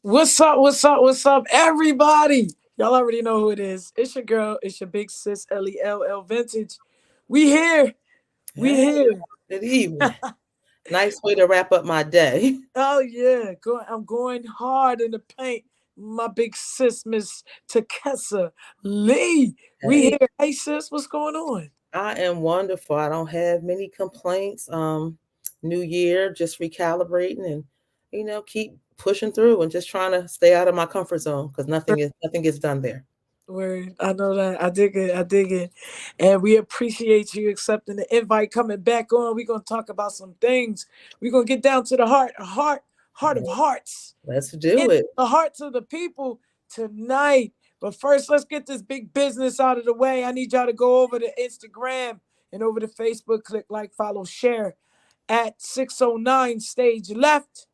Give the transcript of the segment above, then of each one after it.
What's up? What's up? What's up, everybody? Y'all already know who it is. It's your girl. It's your big sis, Lell Vintage. We here. We Hey, here. good evening. Nice way to wrap up my day. Oh yeah, I'm going hard in the paint. My big sis, Miss Takessa Lee. We Hey, here. Hey sis, what's going on? I am wonderful. I don't have many complaints. New year, just recalibrating and keep pushing through and just trying to stay out of my comfort zone because nothing gets done there. Word. I know that. I dig it. I dig it. And we appreciate you accepting the invite, coming back on. We're gonna talk about some things. We're gonna get down to the heart of hearts. Let's do In it. the hearts of the people tonight. But first, let's get this big business out of the way. I need y'all to go over to Instagram and over to Facebook, click like, follow, share at 609 Stage Left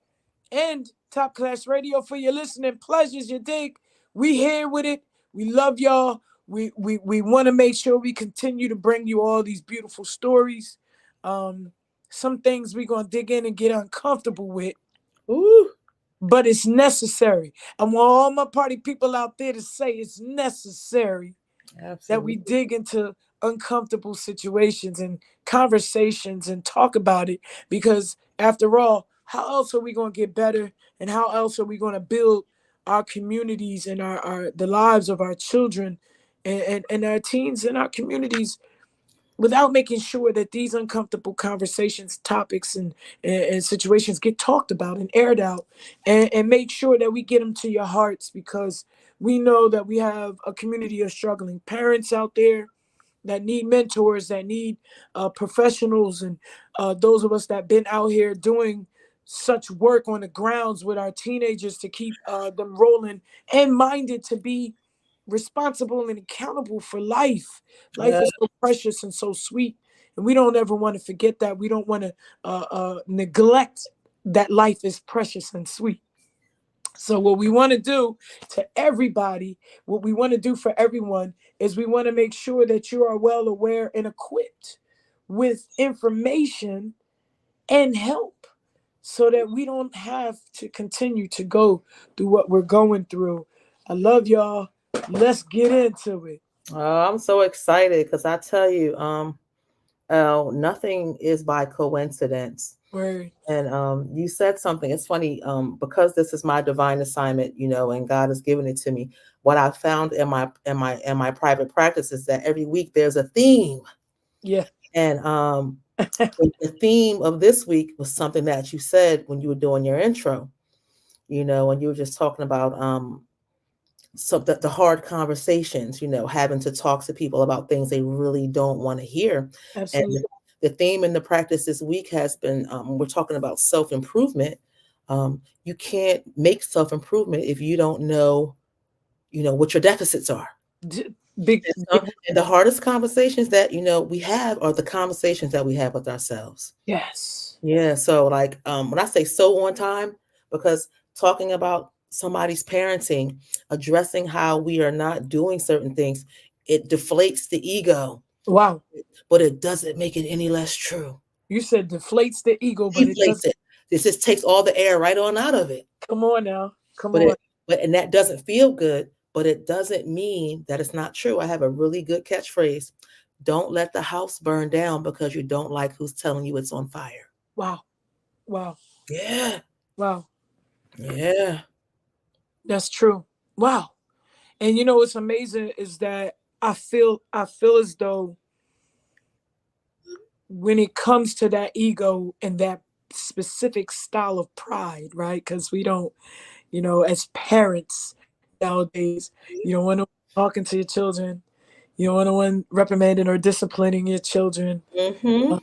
and Top Class Radio for your listening pleasures. You dig? We here with it. We love y'all. We want to make sure we continue to bring you all these beautiful stories. Um, some things we're gonna dig in and get uncomfortable with, Ooh, but it's necessary. I want all my party people out there to say it's necessary that we absolutely. dig into uncomfortable situations and conversations and talk about it, because after all, how else are we going to get better, and how else are we going to build our communities and our the lives of our children and our teens in our communities without making sure that these uncomfortable conversations, topics, and situations get talked about and aired out, and make sure that we get them to your hearts, because we know that we have a community of struggling parents out there that need mentors, that need professionals, and those of us that been out here doing such work on the grounds with our teenagers to keep them rolling and minded to be responsible and accountable for life. Life Yeah. is so precious and so sweet, and we don't ever want to forget that. We don't want to neglect that life is precious and sweet. So what we want to do to everybody, what we want to do for everyone, is we want to make sure that you are well aware and equipped with information and help, so that we don't have to continue to go through what we're going through. I love y'all. Let's get into it. Oh, I'm so excited because I tell you, nothing is by coincidence. Word. And you said something. It's funny because this is my divine assignment, and God has given it to me. What I found in my private practice is that every week there's a theme, Yeah. and the theme of this week was something that you said when you were doing your intro. When you were just talking about so the hard conversations, having to talk to people about things they really don't want to hear. And Absolutely. the theme in the practice this week has been we're talking about self-improvement. You can't make self-improvement if you don't know, what your deficits are. Big, And, big. and the hardest conversations that we have are the conversations that we have with ourselves. Yes. Yeah. So like when I say so on time, because talking about somebody's parenting, addressing how we are not doing certain things, it deflates the ego, Wow. but it doesn't make it any less true. You said deflates the ego, but it Deflates does. it. This just takes all the air right on out of it. Come on now. Come But on. and that doesn't feel good, but it doesn't mean that it's not true. I have a really good catchphrase. Don't let the house burn down because you don't like who's telling you it's on fire. Wow. Wow. Yeah. Wow. Yeah. That's true. Wow. And you know what's amazing is that I feel as though when it comes to that ego and that specific style of pride, right? Because we don't, as parents nowadays, you don't want to talking to your children. You don't want to one reprimanding or disciplining your children. Mm-hmm.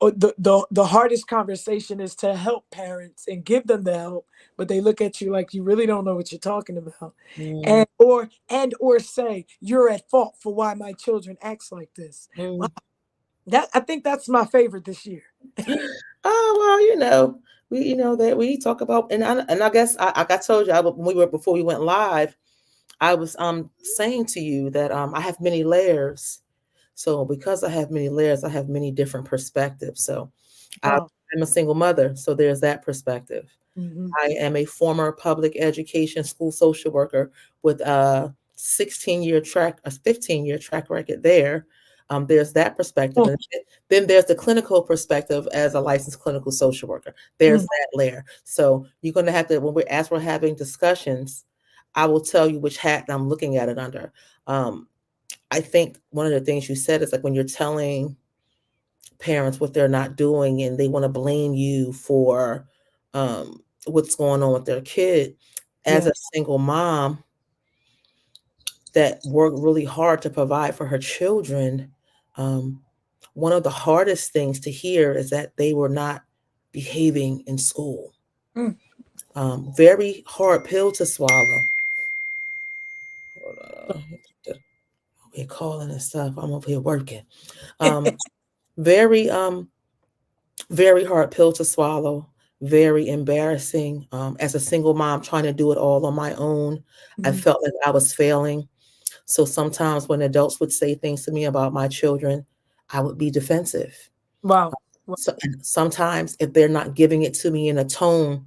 Or the hardest conversation is to help parents and give them the help, but they look at you like you really don't know what you're talking about, Mm, and or say you're at fault for why my children acts like this. Wow, mm. that I think that's my favorite this year. Oh well, that we talk about, and I guess I told you when we were before we went live, I was saying to you that I have many layers. So because I have many layers, I have many different perspectives. So I, Wow. I'm a single mother, so there's that perspective. Mm-hmm. I am a former public education school social worker with a 15-year track record there. There's that perspective. Oh, And then there's the clinical perspective as a licensed clinical social worker. There's mm, that layer. So you're going to have to, as we're having discussions, I will tell you which hat I'm looking at it under. I think one of the things you said is like when you're telling parents what they're not doing and they want to blame you for what's going on with their kid. As yeah. a single mom that worked really hard to provide for her children, um, one of the hardest things to hear is that they were not behaving in school. Mm. Very hard pill to swallow. Hold on. We're calling and stuff. I'm over here working. Um, very very hard pill to swallow, very embarrassing. As a single mom trying to do it all on my own, I Mm. felt like I was failing. So sometimes when adults would say things to me about my children, I would be defensive. Wow. Wow. So and sometimes if they're not giving it to me in a tone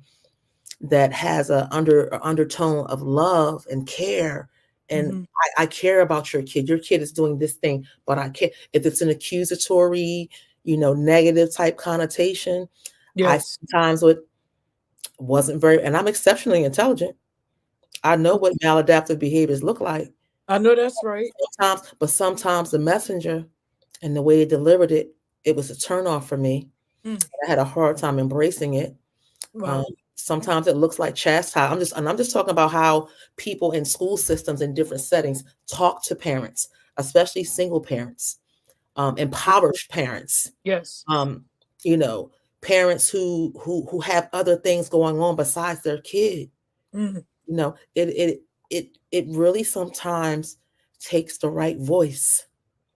that has a undertone of love and care, and Mm-hmm. I care about your kid. Your kid is doing this thing, but I care if it's an accusatory, negative type connotation. I Yes. sometimes wasn't very, and I'm exceptionally intelligent. I know what maladaptive behaviors look like. I know that's right. Sometimes the messenger and the way it delivered it, it was a turnoff for me. Mm. I had a hard time embracing it. Um, Wow. Sometimes it looks like chastise. I'm just talking about how people in school systems in different settings talk to parents, especially single parents, impoverished parents, Yes. um, you know, parents who have other things going on besides their kid. Mm. It really sometimes takes the right voice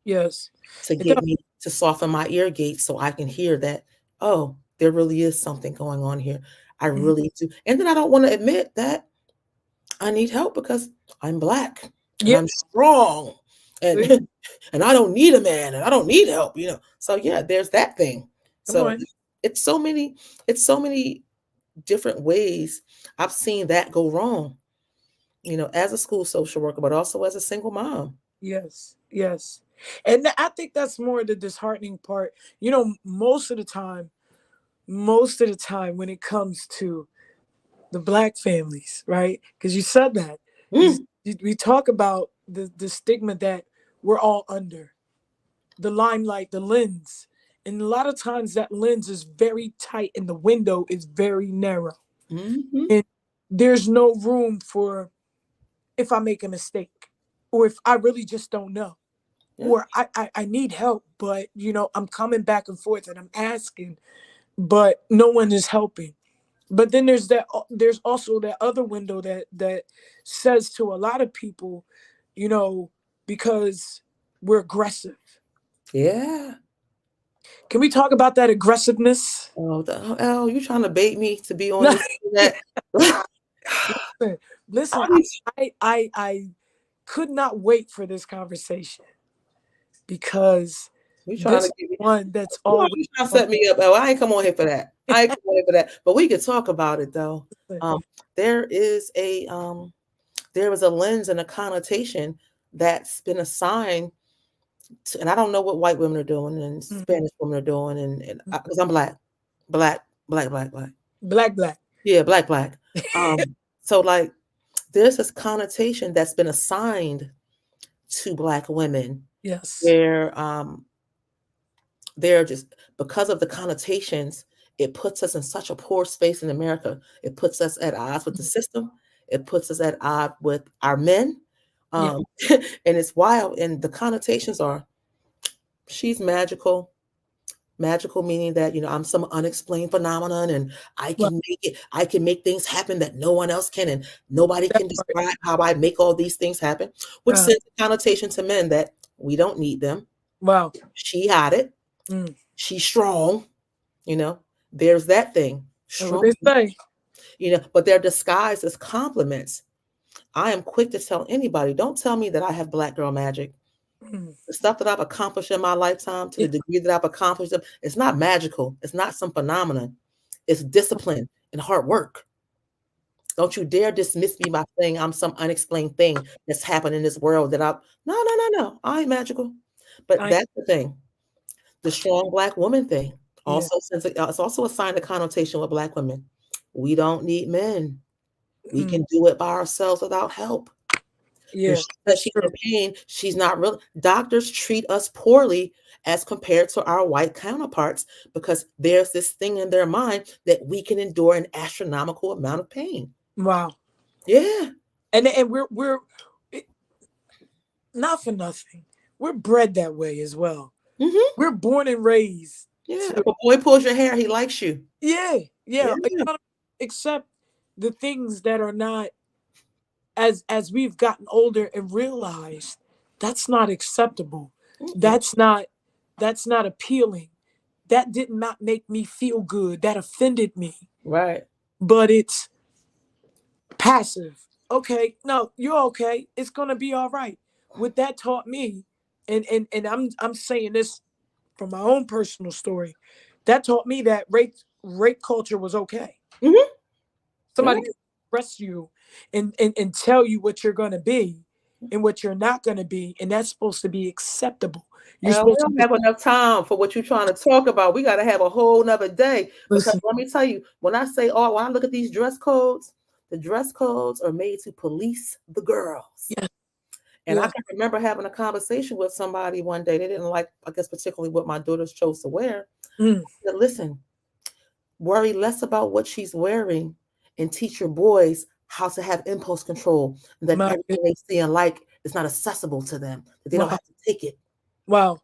Yes. to It does. get me to soften my ear gate so I can hear that, oh, there really is something going on here. I Mhm. really do. And then I don't want to admit that I need help because I'm black and Yeah. I'm strong See? and and I don't need a man and I don't need help. So yeah, there's that thing. Come So on. it's so many, it's so many different ways I've seen that go wrong, as a school social worker, but also as a single mom. Yes. Yes. And I think that's more the disheartening part. Most of the time when it comes to the black families, right? Because you said that. Mm, We talk about the stigma that we're all under, the limelight, the lens. And a lot of times that lens is very tight and the window is very narrow. mhm, And there's no room for if I make a mistake or if I really just don't know. yeah, Or I need help, but I'm coming back and forth and I'm asking, but no one is helping. But then there's also that other window that says to a lot of people, you know, because we're aggressive. yeah. Can we talk about that aggressiveness? Oh, you trying to bait me to be on this that? Listen, I I could not wait for this conversation because You trying this to get me? one that's always You trying to on. set me up? Oh, I ain't come on here for that. I ain't come on here for that. But we could talk about it though. Um, there is a lens and a connotation that's been assigned to, and I don't know what white women are doing and Mhm. Spanish women are doing, and because I'm black, black, black, black, black. Black. Yeah, black, black. So like, there's this connotation that's been assigned to black women Yes. where they're just because of the connotations, it puts us in such a poor space in America. It puts us at odds with the Mhm. system. It puts us at odds with our men. Yeah. Um, and it's wild. And the connotations are she's magical. Magical meaning that, I'm some unexplained phenomenon and Well, I can make things happen that no one else can, and nobody that can part. describe how I make all these things happen, which Uh, sends a connotation to men that we don't need them. wow. She had it. Mm. She's strong. You know, there's that thing, That's what strong, they say. but they're disguised as compliments. I am quick to tell anybody, don't tell me that I have black girl magic. Mm. The stuff that I've accomplished in my lifetime, to Yeah. the degree that I've accomplished them, it's not magical. It's not some phenomenon. It's discipline and hard work. Don't you dare dismiss me by saying I'm some unexplained thing that's happened in this world that I no. I ain't magical. But I that's the thing. The strong black woman thing. yeah. Also, since it's also a sign of connotation with black women. We don't need men. We Mm, can do it by ourselves without help. When yeah, she says that's she's in true. pain, she's not real. Doctors treat us poorly as compared to our white counterparts because there's this thing in their mind that we can endure an astronomical amount of pain. Wow. Yeah. And we're it, not for nothing. We're bred that way as well. Hmm. We're born and raised Yeah. to If a boy pulls your hair, he likes you. yeah, Yeah. yeah. Except the things that are not as we've gotten older and realized that's not acceptable. Mm-mm. That's not appealing. That did not make me feel good. That offended me. Right. But it's passive. Okay, no, you're okay. It's gonna be all right. What that taught me, and I'm saying this from my own personal story, that taught me that rape culture was okay. Hmm. Yeah. Somebody could express you and tell you what you're gonna be and what you're not gonna be, and that's supposed to be acceptable. You're We supposed to don't be have enough time for what you're trying to talk about. We got to have a whole nother day because listen. let me tell you, when I say, oh, when I look at these dress codes, the dress codes are made to police the girls. Yes, And I yes. can remember having a conversation with somebody one day. They didn't like, I guess, particularly what my daughters chose to wear. Mm, I said, listen, worry less about what she's wearing and teach your boys how to have impulse control and that my everything goodness. they see and like is not accessible to them, that they don't Wow, have to take it. wow.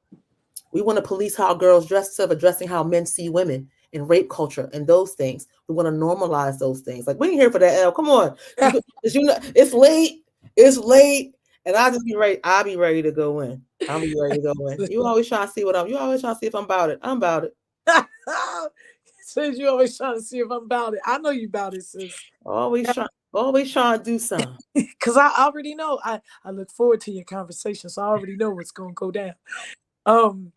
We want to police how girls dress instead of addressing how men see women in rape culture and those things. We want to normalize those things. Like we ain't here for that. L. Come on, it's late. It's late, and I'll just be ready. I'll be ready to go in. I'll be ready to go in. You always trying to see what I'm. You always trying to see if I'm about it. I'm about it. Says you always trying to see if I'm about it. I know you about it, sis. Always trying. Always trying to do something. Because I already know. I look forward to your conversation, so I already know what's gonna go down. Um,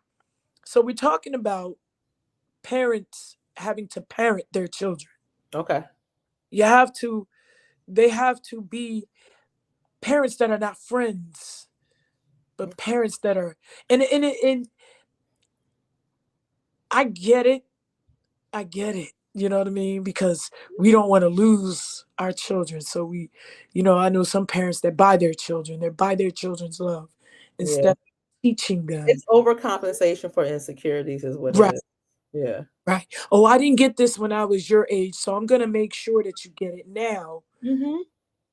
so we're talking about parents having to parent their children. Okay. You have to, they have to be parents that are not friends, but parents that are, and I get it. I get it. You know what I mean? Because we don't want to lose our children. So I know some parents that buy their children, they buy their children's love instead Yeah. of teaching them. It's overcompensation for insecurities, is what it Right, is. Yeah. right. Oh, I didn't get this when I was your age, so I'm gonna make sure that you get it now. Mm-hmm.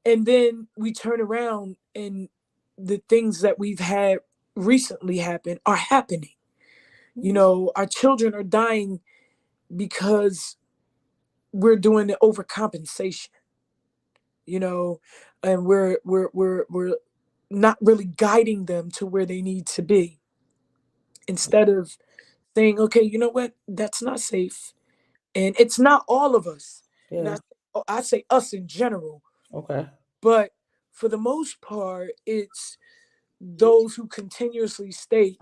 And then we turn around and the things that we've had recently happen are happening. Our children are dying because we're doing the overcompensation, you know, and we're not really guiding them to where they need to be. Instead of saying, okay, you know what, that's not safe. And it's not all of us. And Yeah. I say us in general, Okay. but for the most part, it's those who continuously state,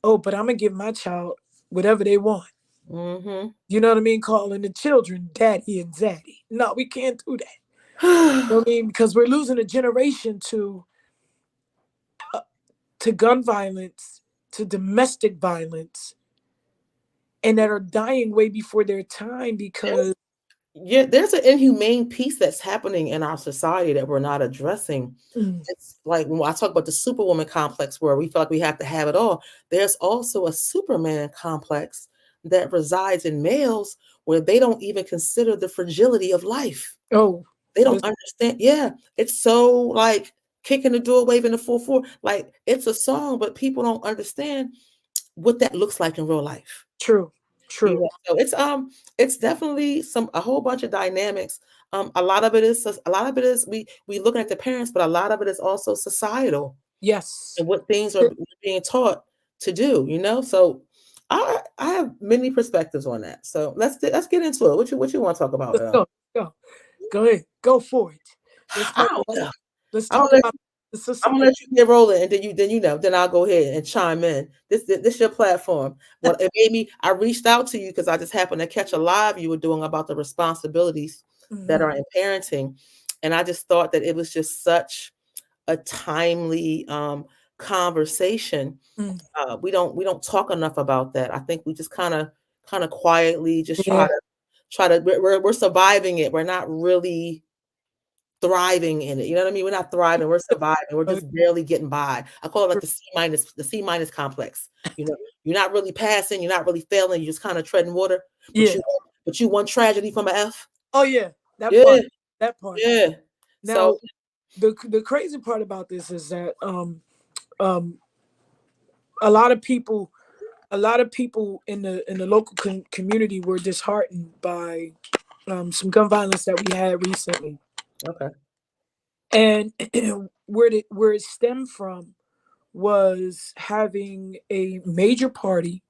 oh, but I'm gonna give my child whatever they want. Mm-hmm. You know what I mean? Calling the children daddy and zaddy. No, we can't do that. You know what I mean? Because we're losing a generation to gun violence, to domestic violence, and that are dying way before their time because Yeah, there's an inhumane piece that's happening in our society that we're not addressing. mm, It's like when I talk about the superwoman complex where we feel like we have to have it all, there's also a superman complex that resides in males where they don't even consider the fragility of life. oh, They don't listen, understand. Yeah, it's so like kicking the door, waving the 4-4. Like it's a song, but people don't understand what that looks like in real life. true, You true. know, so it's definitely a whole bunch of dynamics. A lot of it is we looking at the parents, but a lot of it is also societal Yes. and what things are being taught to do. So I have many perspectives on that. So let's get into it. What you want to talk about? Let's go. Let's go. Go ahead. Go for it. Let's I talk don't about know. let's I'm gonna talk let about the I'm gonna society. let you get rolling, and then I'll go ahead and chime in. This your platform. Well, it made me. I reached out to you because I just happened to catch a live you were doing about the responsibilities that Mm-hmm. are in parenting. And I just thought that it was just such a timely conversation. Mm. We don't talk enough about that. I think we just kind of quietly just Yeah. we're surviving it. We're not really thriving in it. You know what I mean? We're not thriving. We're surviving. We're Uh, just barely getting by. I call it like the C minus complex. You're not really passing. You're not really failing. You're just kind of treading water. But yeah. you want tragedy from an F. Oh yeah. That Yeah, part. That part. yeah. So Now, the crazy part about this is that um a lot of people in the local community were disheartened by some gun violence that we had recently, okay, and where it stemmed from was having a major party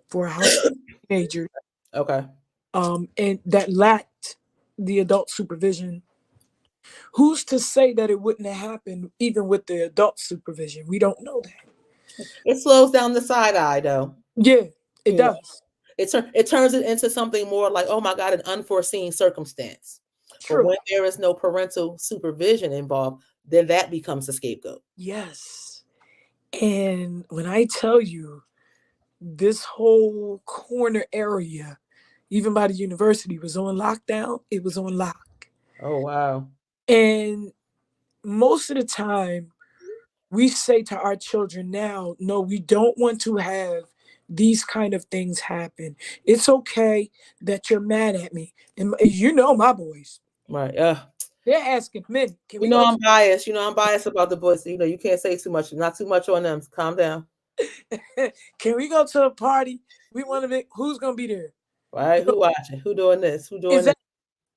for a house of teenagers, okay. and that lacked the adult supervision. Who's to say that it wouldn't have happened even with the adult supervision? We don't know that. It slows down the side eye though. Yeah, it You know, does. it turns it into something more like, oh my God, an unforeseen circumstance. But True. when there is no parental supervision involved, then that becomes a scapegoat. Yes. And when I tell you, this whole corner area, even by the university, was on lockdown, it was on lock. Oh wow. And most of the time, we say to our children now, no, we don't want to have these kind of things happen. It's okay that you're mad at me. And you know my boys. Right. They're asking men, can You we know go I'm biased. You know I'm biased about the boys. You can't say too much. Not too much on them. Calm down. can we go to a party? We want to be who's gonna be there? Right? You know, Who watching? Who doing this? Who doing is this? that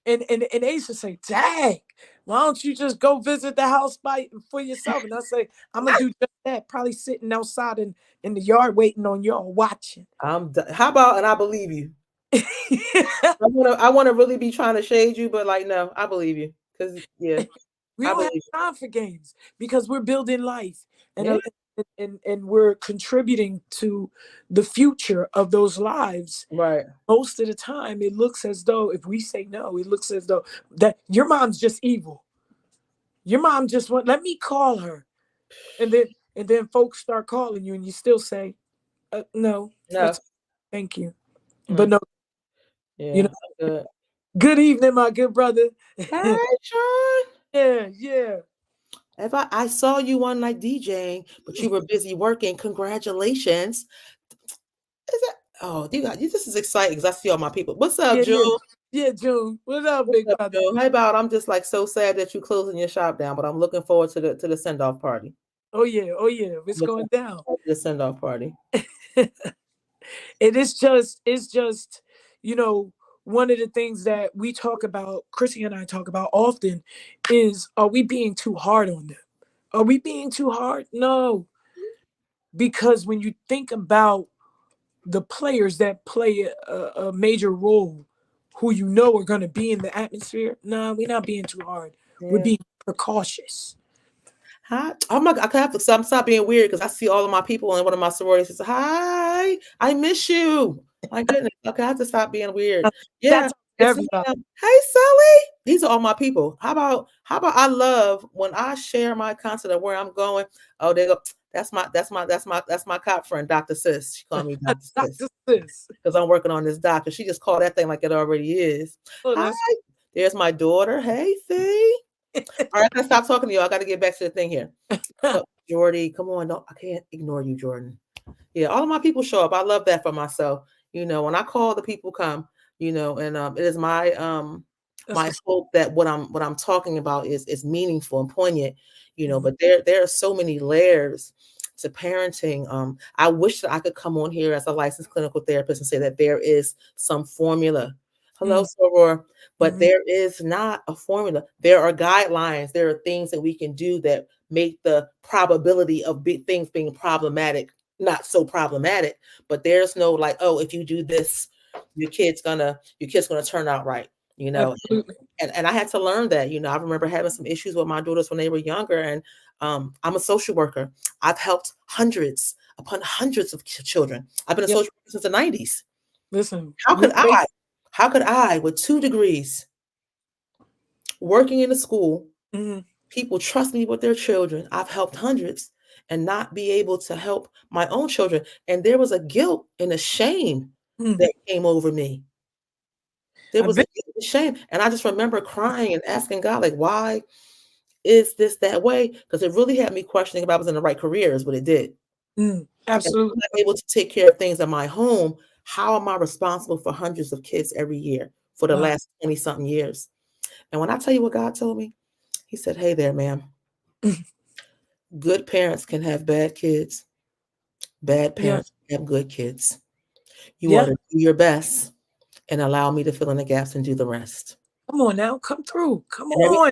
and they used to say, dang, why don't you just go visit the house by for yourself? And I say, I'm gonna do just that, probably sitting outside in the yard waiting on y'all watching. How about, and I believe you. I wanna really be trying to shade you, but like no, I believe you. Cause yeah, We I don't have believe time for games because we're building life and you. uh, and we're contributing to the future of those lives. Yeah, right. Most of the time, it looks as though if we say no, it looks as though that your mom's just evil. Your mom just want let me call her, and then folks start calling you, and you still say no. No. That's thank you, but Mm, no. You yeah, know. I'm good. Good evening, my good brother. Hi, Sean. Yeah, yeah. If I saw you one night DJing, but you were busy working, congratulations. Is that this is exciting because I see all my people. What's up, Yeah, yeah. Jewel? Yeah, June. What up, What's big up, brother? Jewel? Hey, about I'm just like so sad that you closing your shop down, but I'm looking forward to the send off party. Oh yeah, oh yeah. It's Looking going down. forward to the send off party. And it's just, you know, one of the things that we talk about, Chrissy and I talk about often, is are we being too hard on them? Are we being too hard? No, because when you think about the players that play a major role, who you know are going to be in the atmosphere, no, we're not being too hard. We're Yeah. being precautious. Hi. Oh my God, I have to stop being weird because I see all of my people in one of my sororities. Says, hi, I miss you. My goodness. Okay, I have to stop being weird. Yeah. That's It's everybody. hey Sally. These are all my people. How about I love when I share my content of where I'm going. Oh, they go. That's my cop friend, Dr. Sis. She called me Dr. Sis Dr. Sis. because I'm working on this doctor. She just called that thing like it already is. Oh, Hi, that's there's my daughter. Hey, Fee. All right, I gotta stop talking to you. I gotta get back to the thing here. So, Jordy, come on, I can't ignore you, Jordan. Yeah, all of my people show up. I love that for myself. When I call, the people come. And it is that's my what's hope that what I'm talking about is meaningful and poignant. mhm. But there are so many layers to parenting. I wish that I could come on here as a licensed clinical therapist and say that there is some formula. Hello, Mm, Soror. But mhm. there is not a formula. There are guidelines. There are things that we can do that make the probability of things being problematic not so problematic. But there's no like, oh, if you do this, your kid's gonna turn out right. You know, Absolutely. and I had to learn that. I remember having some issues with my daughters when they were younger, and I'm a social worker. I've helped hundreds upon hundreds of children. I've been a Yep. social worker since the 90s. Listen, How we're could I? grateful. How could I, with 2 degrees, working in a school, Mm, people trust me with their children. I've helped hundreds and not be able to help my own children. And there was a guilt and a shame mm. that came over me. There I was a bet. guilt and shame. And I just remember crying and asking God, like, why is this that way? Because it really had me questioning if I was in the right career, is what it did. And if Absolutely. I'm not able to take care of things in my home, how am I responsible for hundreds of kids every year for the Wow. last 20 something years? And when I tell you what God told me, He said, hey there, ma'am, good parents can have bad kids, bad Yeah. parents can have good kids. You ought Yeah. to do your best and allow me to fill in the gaps and do the rest. Come on now. Come through. Come And every on.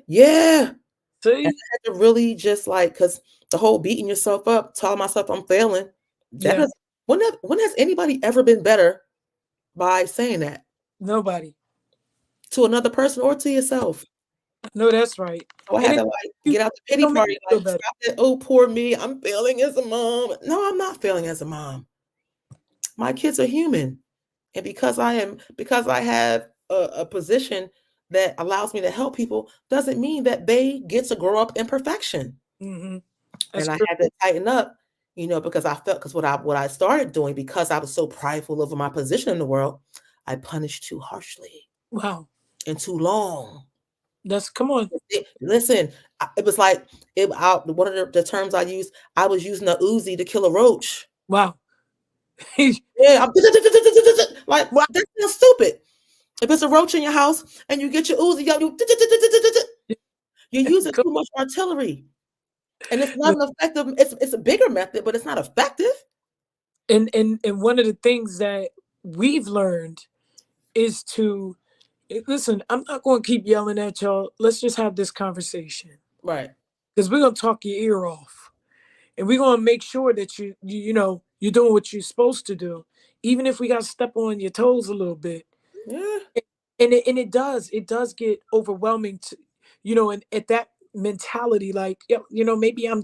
yeah. And See? I had to really just like, because the whole beating yourself up, telling myself I'm failing, that Yeah. is when has anybody ever been better by saying that Nobody. to another person or to yourself? No, that's right. So I And had it, to like you, get out the it pity don't make party, you feel like better. stop that, oh poor me, I'm failing as a mom. No, I'm not failing as a mom. My kids are human. And because I have a position that allows me to help people doesn't mean that they get to grow up in perfection. Hmm. That's And I true. had to tighten up, because I felt, because what I started doing, because I was so prideful over my position in the world, I punished too harshly Wow. and too long. That's come on. Listen, it was like one of the terms I used. I was using a Uzi to kill a roach. Wow. Yeah, like Wow. that's not stupid. If it's a roach in your house and you get your Uzi, you're using Come- too much artillery, and it's not an effective. It's a bigger method, but it's not effective. And one of the things that we've learned is to listen. I'm not going to keep yelling at y'all. Let's just have this conversation Right. because we're gonna talk your ear off, and we're gonna make sure that you're doing what you're supposed to do, even if we got to step on your toes a little bit. Yeah. And it does get overwhelming to, and at that mentality, like, maybe I'm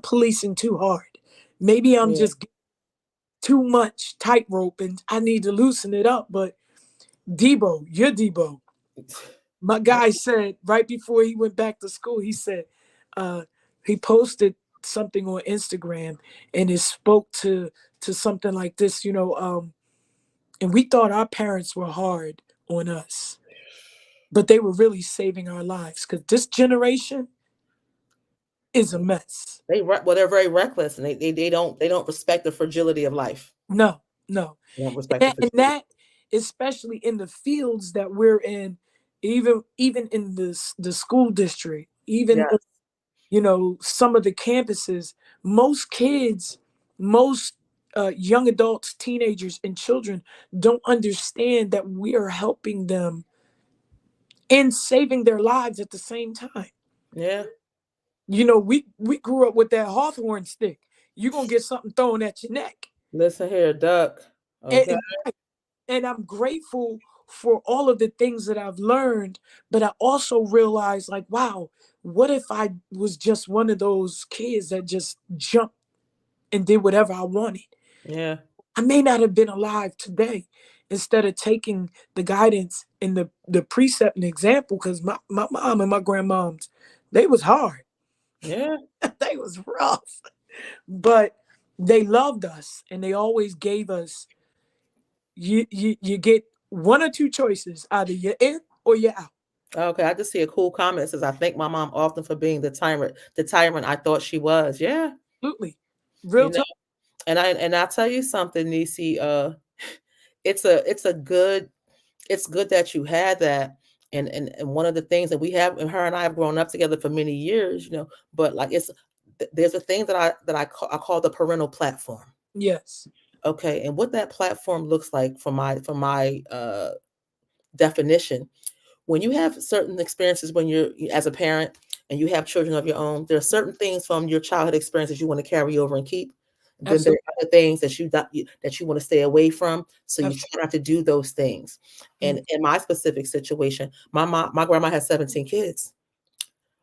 policing too hard. Maybe I'm Yeah. just too much tightrope and I need to loosen it up. But Debo, you're Debo. My guy said right before he went back to school, he said, uh, he posted something on Instagram and it spoke to something like this, and we thought our parents were hard on us, but they were really saving our lives because this generation is a mess. They're very reckless, and they don't respect the fragility of life. No, no. They don't respect the And that, fragility. especially in the fields that we're in, even in the school district, even Yes. some of the campuses, most kids, most young adults, teenagers, and children don't understand that we are helping them and saving their lives at the same time. Yeah. We grew up with that Hawthorne stick. You're gonna get something thrown at your neck. Listen here, duck. And, Okay. and and I'm grateful for all of the things that I've learned, but I also realized, like, wow, what if I was just one of those kids that just jumped and did whatever I wanted? Yeah. I may not have been alive today. Instead of taking the guidance and the precept and example, because my mom and my grandmoms, they was hard. Yeah. They was rough. But they loved us and they always gave us, you get one or two choices, either you're in or you're out. Okay. I just see a cool comment. It says, I thank my mom often for being the tyrant I thought she was. Yeah. Absolutely. You Real know, talk. and I'll tell you something, Nisi. It's good that you had that. And one of the things that we have, and her and I have grown up together for many years, but like there's a thing that I call the parental platform. Yes. Okay. And what that platform looks like from my definition, when you have certain experiences when you're as a parent and you have children of your own, there are certain things from your childhood experiences you want to carry over and keep. Then there Absolutely. are other things that you want to stay away from. So you Absolutely. try not to do those things. And in my specific situation, my grandma has 17 kids.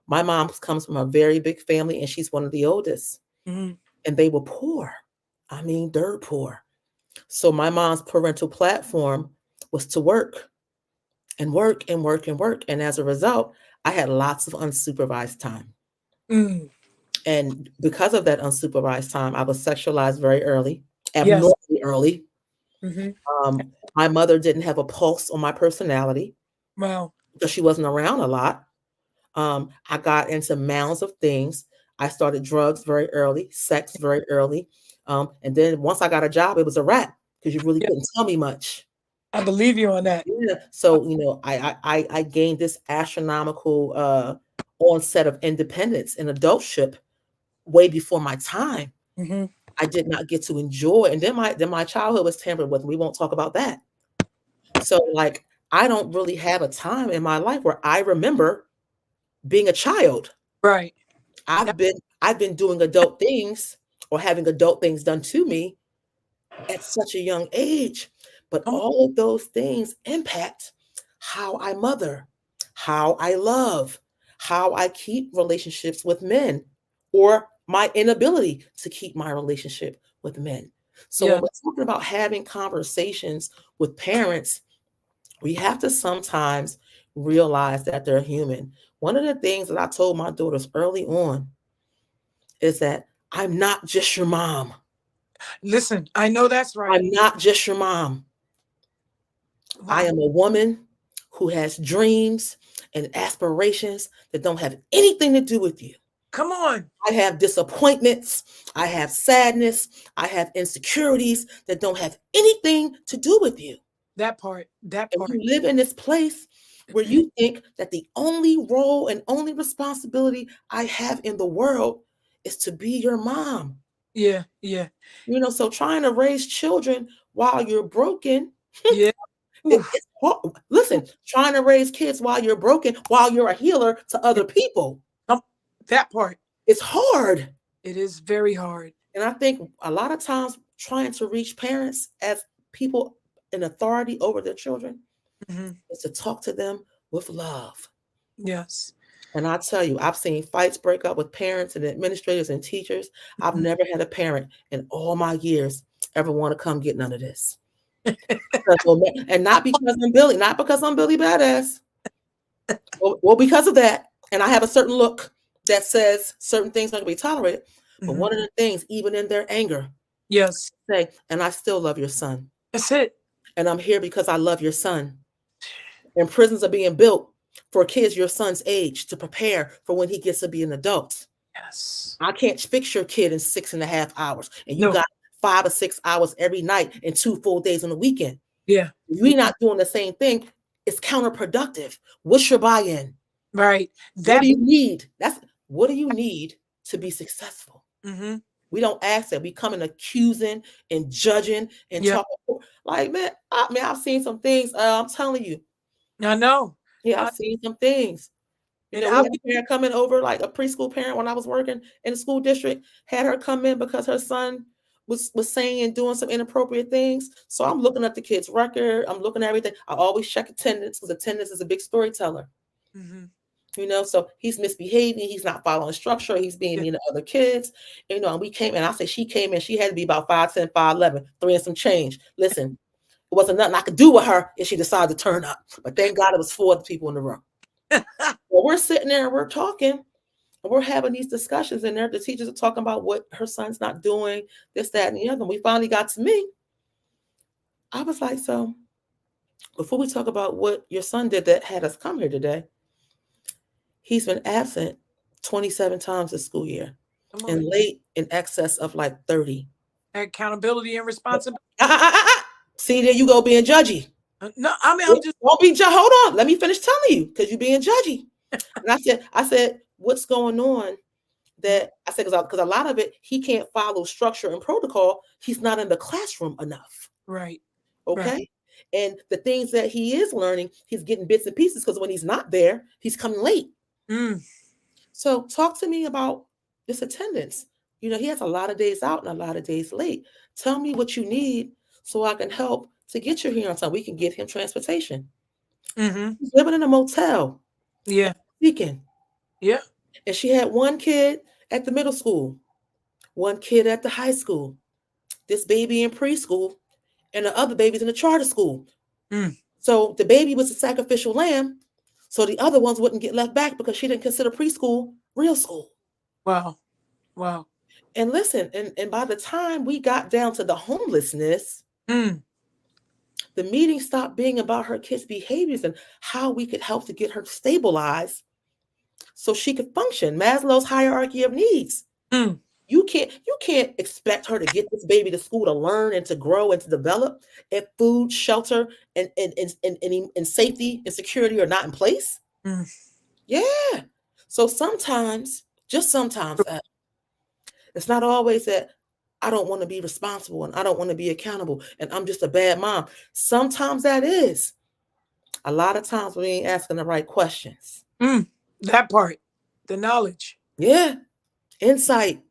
My mom comes from a very big family, and she's one of the oldest. Mm-hmm. And they were poor. I mean, dirt poor. So my mom's parental platform was to work and work and work and work. And as a result, I had lots of unsupervised time. Mm. And because of that unsupervised time, I was sexualized very early, Yes. abnormally early. Hmm. My mother didn't have a pulse on my personality Wow. because she wasn't around a lot. I got into mounds of things. I started drugs very early, sex very early. And then once I got a job, it was a wrap because you really Yeah. couldn't tell me much. I believe you on that. Yeah. So, I gained this astronomical onset of independence and adultship way before my time. Hmm. I did not get to enjoy. And then my childhood was tampered with. We won't talk about that. So like I don't really have a time in my life where I remember being a child. Right. I've That, been I've been doing adult things or having adult things done to me at such a young age. But come on. all of those things impact how I mother, how I love, how I keep relationships with men, or my inability to keep my relationship with men. So when Yeah. we're talking about having conversations with parents, we have to sometimes realize that they're human. One of the things that I told my daughters early on is that I'm not just your mom. Listen, I know that's right. I'm not just your mom. I Wow. am a woman who has dreams and aspirations that don't have anything to do with you. Come on. I have disappointments. I have sadness. I have insecurities that don't have anything to do with you. That part. That And part. you live in this place where you think that the only role and only responsibility I have in the world is to be your mom. Yeah. Yeah. So trying to raise children while you're broken, Yeah. Oof. it's hard. Listen, trying to raise kids while you're broken, while you're a healer to Yeah. other people, Um, that part. it's hard. It is very hard. And I think a lot of times trying to reach parents as people in authority over their children Hmm. is to talk to them with love. Yes. And I tell you, I've seen fights break up with parents and administrators and teachers. I've Mhm. never had a parent in all my years ever want to come get none of this. And not because I'm Billy Badass. Well, because of that, and I have a certain look that says certain things aren't going to be tolerated. But Hmm. one of the things, even in their anger, Yes. say, and I still love your son. That's it. And I'm here because I love your son. And prisons are being built for kids your son's age to prepare for when he gets to be an adult. Yes. I can't fix your kid in 6.5 hours. And you No. got 5 or 6 hours every night and 2 full days on the weekend. Yeah. You're not doing the same thing. It's counterproductive. What's your buy-in? Right. What do That. you need? What do you need to be successful? Hmm. We don't ask that. We come in accusing and judging and Yeah. talking like, man, I've seen some things. I'm telling you, I know. yeah, I've I, seen some things. and We I'll had be. a parent coming over, like a preschool parent when I was working in the school district, had her come in because her son was saying and doing some inappropriate things. So I'm looking at the kid's record. I'm looking at everything. I always check attendance because attendance is a big storyteller. Hmm. So he's misbehaving, he's not following structure, he's being Yeah. mean to other kids, and we came in. I said she came in, she had to be about 5'10", 5'11", 3 and some change. Listen, it wasn't nothing I could do with her if she decided to turn up. But thank God it was 4 people in the room. Well, we're sitting there and we're talking and we're having these discussions, and there the teachers are talking about what her son's not doing, this, that, and the other. And we finally got to me. I was like, so before we talk about what your son did that had us come here today, he's been absent 27 times this school year Come on. and late in excess of like 30. Accountability and responsibility. See, there you go being judgy. No, I mean, I'm just. Don't be hold on. Let me finish telling you because you're being judgy. And I said, what's going on? That I said, because a lot of it, he can't follow structure and protocol. He's not in the classroom enough. Right. Right. Okay. And the things that he is learning, he's getting bits and pieces because when he's not there, he's coming late. Mm. So talk to me about this attendance. He has a lot of days out and a lot of days late. Tell me what you need so I can help to get you here on time. We can get him transportation. Hmm. He's living in a motel Yeah. weekend. Yeah. And she had one kid at the middle school, one kid at the high school, this baby in preschool, and the other baby's in the charter school. Mm. So the baby was a sacrificial lamb, so the other ones wouldn't get left back because she didn't consider preschool real school. Wow. Wow. And listen, and by the time we got down to the homelessness, Mm, the meeting stopped being about her kids' behaviors and how we could help to get her stabilized so she could function. Maslow's hierarchy of needs. mm, You can't expect her to get this baby to school to learn and to grow and to develop if food, shelter, and safety and security are not in place. mm. Yeah. So sometimes, just sometimes, it's not always that I don't want to be responsible and I don't want to be accountable and I'm just a bad mom. Sometimes that is. A lot of times we ain't asking the right questions. Mm. That part, the knowledge. Yeah. Insight,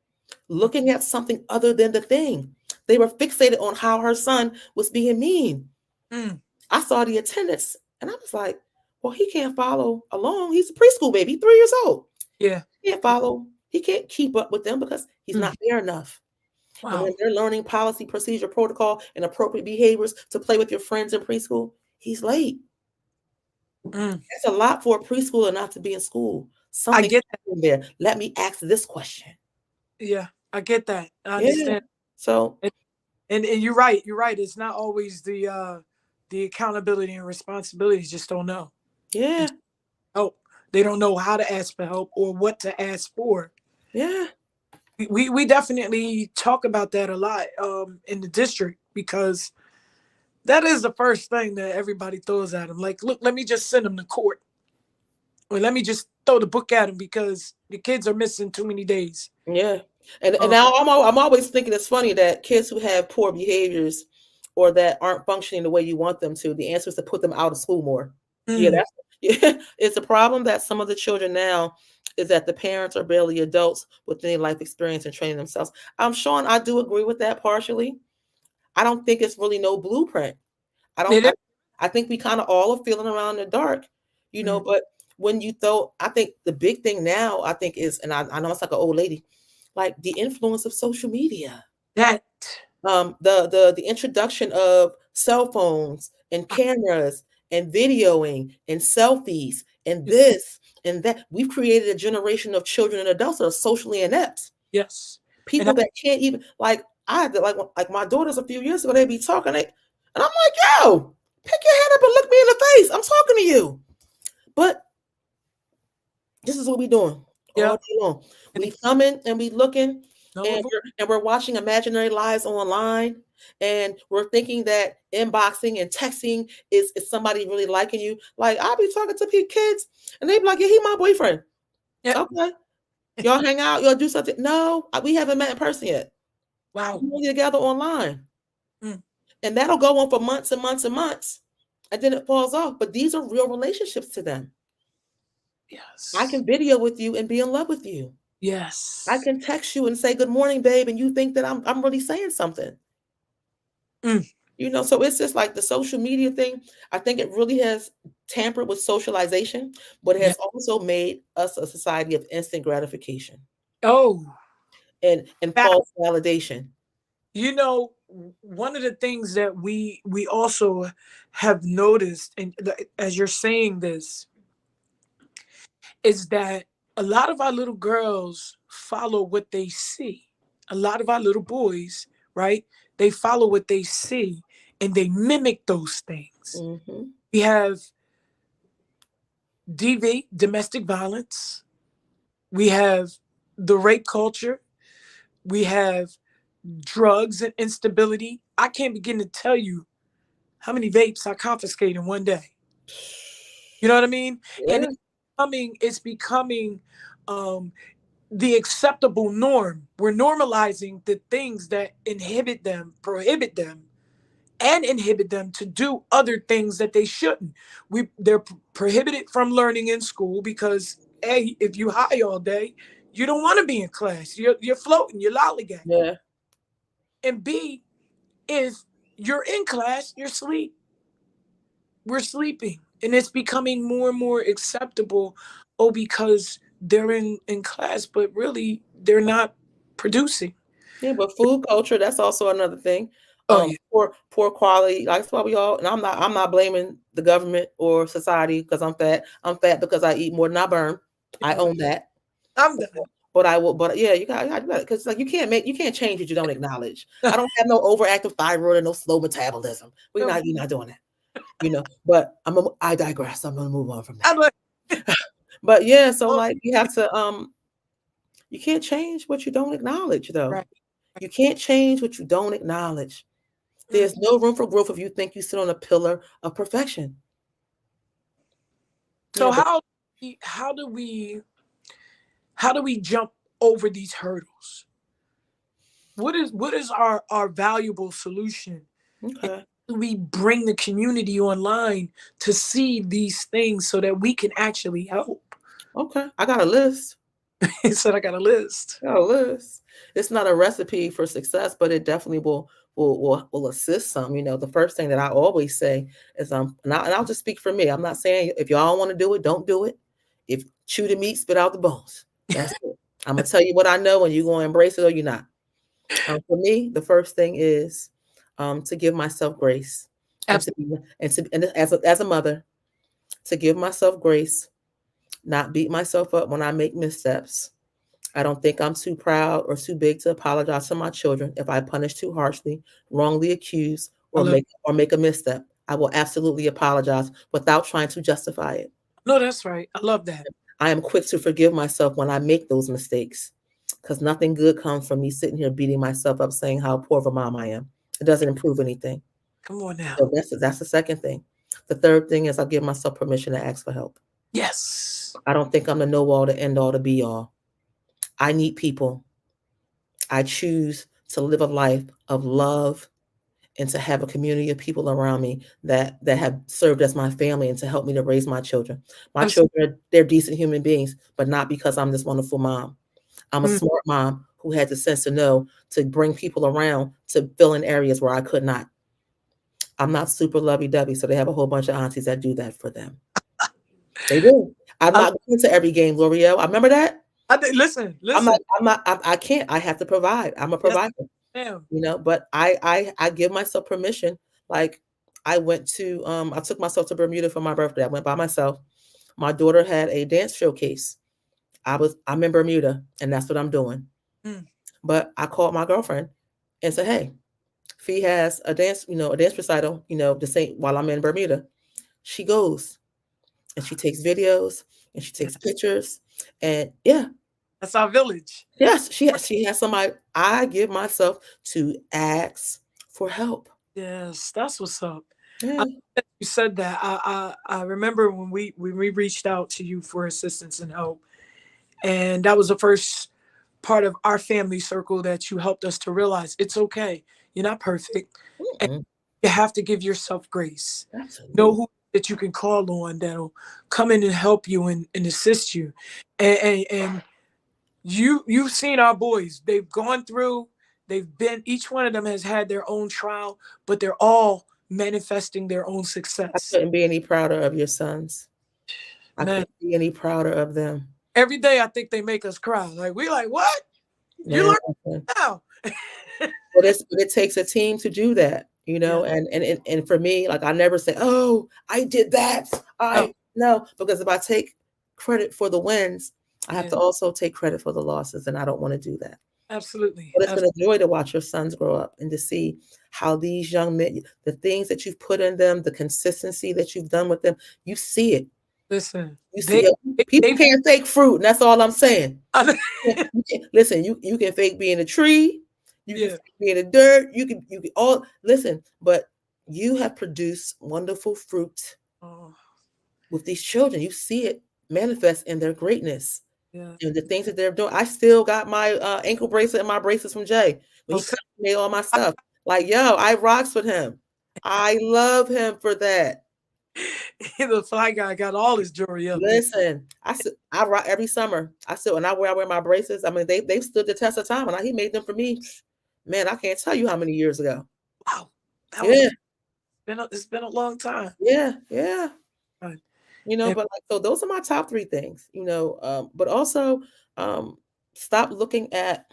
looking at something other than the thing. They were fixated on how her son was being mean. Mm. I saw the attendance and I was like, well, he can't follow along. He's a preschool baby, 3 years old. Yeah. He can't follow. He can't keep up with them because he's Mm. not there enough. And when Wow. they're learning policy, procedure, protocol, and appropriate behaviors to play with your friends in preschool, he's late. Mm. That's a lot for a preschooler not to be in school. I Something get that. in there. Let me ask this question. Yeah. I get that. I Yeah. understand. So, And you're right. You're right. It's not always the accountability and responsibilities just don't know. They yeah, just help. They don't know how to ask for help or what to ask for. yeah, We definitely talk about that a lot in the district because that is the first thing that everybody throws at them. Like, look, let me just send them to court, or let me just throw the book at them because the kids are missing too many days. yeah. And Um, now I'm always thinking it's funny that kids who have poor behaviors or that aren't functioning the way you want them to, the answer is to put them out of school more. Yeah, mm, that's yeah. It's a problem that some of the children now is that the parents are barely adults with any life experience and training themselves. I'm Sean, I do agree with that partially. I don't think it's really no blueprint. I don't it is. I think we kind of all are feeling around in the dark, Mm, but when you throw I think the big thing now I think is and I know it's like an old lady, like the influence of social media. that. The introduction of cell phones and uh, cameras and videoing and selfies and yeah, this and that. We've created a generation of children and adults that are socially inept. yes. And People that can't even like I had to like my daughters a few years ago, they'd be talking and I'm like, yo, pick your head up and look me in the face. I'm talking to you. But this is what we doing yeah. all day long. And We it's coming and we looking and knowable. we're watching imaginary lives online and we're thinking that inboxing and texting is somebody really liking you. Like I'll be talking to kids and they be like, yeah, he my boyfriend. Yeah. Okay. Y'all hang out, y'all do something. No, we haven't met in person yet. Wow. We together online. Mm, And that'll go on for months and months and months. And then it falls off. But these are real relationships to them. I yes. can video with you and be in love with you. I Yes. can text you and say good morning, babe, and you think that I'm really saying something. Mm, So it's just like the social media thing. I think it really has tampered with socialization, but it yeah. has also made us a society of instant gratification Oh, and that. false validation. One of the things that we also have noticed, and as you're saying this, is that a lot of our little girls follow what they see. A lot of our little boys, right? They follow what they see and they mimic those things. Hmm. We have DV, domestic violence. We have the rape culture. We have drugs and instability. I can't begin to tell you how many vapes I confiscate in one day. You know what I mean? And Yeah, it's becoming um, the acceptable norm. We're normalizing the things that inhibit them, prohibit them, and inhibit them to do other things that they shouldn't. They're prohibited from learning in school because A, if you high all day, you don't want to be in class. You're floating, you're lollygagging. yeah, And B, if you're in class, you're asleep. We're sleeping. And it's becoming more and more acceptable. Oh, because they're in class, but really they're not producing. yeah. But food culture, that's also another thing. Oh yeah. Poor quality. Like, that's why we all, and I'm not blaming the government or society because I'm fat. I'm fat because I eat more than I burn. I own that. I'm done. But I will, but yeah, you got because like you can't change what you don't acknowledge. I don't have no overactive thyroid and no slow metabolism. You're not doing that, But I digress. I'm gonna move on from I'm that. like, But yeah, so oh, like you have to you can't change what you don't acknowledge though. right. You can't change what you don't acknowledge. Mm. There's no room for growth if you think you sit on a pillar of perfection. So But how do we how do we jump over these hurdles? What is our valuable solution? And okay, how do we bring the community online to see these things so that we can actually help? okay, I got a list. He said, I got a list. Got a list. It's not a recipe for success, but it definitely will assist some. The first thing that I always say is and I'll just speak for me. I'm not saying if y'all want to do it, don't do it. If chew the meat, spit out the bones. That's it. I'm gonna tell you what I know, and you're gonna embrace it or you're not. For me, the first thing is to give myself grace, and to Absolutely. be and as a mother, to give myself grace, not beat myself up when I make missteps. I don't think I'm too proud or too big to apologize to my children if I punish too harshly, wrongly accuse, I love or make a misstep. I will absolutely apologize without trying to justify it. No, that's right. I love that. I am quick to forgive myself when I make those mistakes because nothing good comes from me sitting here beating myself up saying how poor of a mom I am. It doesn't improve anything. Come on now. So that's the second thing. The third thing is I give myself permission to ask for help. Yes. I don't think I'm the know all, the end all, the be all. I need people. I choose to live a life of love and to have a community of people around me that have served as my family and to help me to raise my children. My Absolutely. children, they're decent human beings, but not because I'm this wonderful mom. I'm a Mm, smart mom who had the sense to know to bring people around to fill in areas where I could not. I'm not super lovey-dovey, so they have a whole bunch of aunties that do that for them. They do. I'm I, not going to every game, L'Oreal. I remember that. listen, I'm listen. not. I'm not. I can't. I have to provide. I'm a Yes, provider. ma'am. But I give myself permission. Like I took myself to Bermuda for my birthday. I went by myself. My daughter had a dance showcase. I'm in Bermuda and that's what I'm doing. Mm, But I called my girlfriend and said, "Hey, Fee has a dance recital, the same while I'm in Bermuda." She goes and she takes videos and she yeah, takes pictures. And yeah, that's our village. yes, she has somebody. I give myself to ask for help. Yes, that's what's up. I Yeah. love that you said that. I remember when we reached out to you for assistance and help, and that was the first part of our family circle that you helped us to realize it's okay. You're not perfect, and Mm-mm. you have to give yourself grace. Know Absolutely. who that you can call on that'll come in and help you and assist you, and you've seen our boys. They've gone through. They've been. Each one of them has had their own trial, but they're all manifesting their own I success. couldn't be any prouder of your sons. I Man, couldn't be any prouder of them. every day I think they make us cry. Like we like what? You Man, learn listen. now. But it takes a team to do that, Yeah. and for me, like I never say, "Oh, I did that." Oh, I no, because if I take credit for the wins, I have yeah. to also take credit for the losses, and I don't want to do that. Absolutely. But it's been a joy to watch your sons grow up and to see how these young men, the things that you've put in them, the consistency that you've done with them, you see it. Listen, You see it. People they can't fake fruit, and that's all I'm saying. Listen, you can fake being a tree, you can yeah. fake being a dirt, you can all listen, but you have produced wonderful fruit Oh, with these children. You see it manifest in their greatness yeah. and the things that they're doing. I still got my ankle bracelet and my bracelets from Jay when he I'll say made all my stuff. Like, yo, I rocks with him. I love him for that. the fly guy got all his jewelry up there. Listen, I rock every summer. I wear my bracelets. I mean, they've stood the test of time, and he made them for me. Man, I can't tell you how many years ago. Wow. That was Yeah, it's been a long time. yeah. Right. And But like so, those are my top three things. But also, stop looking at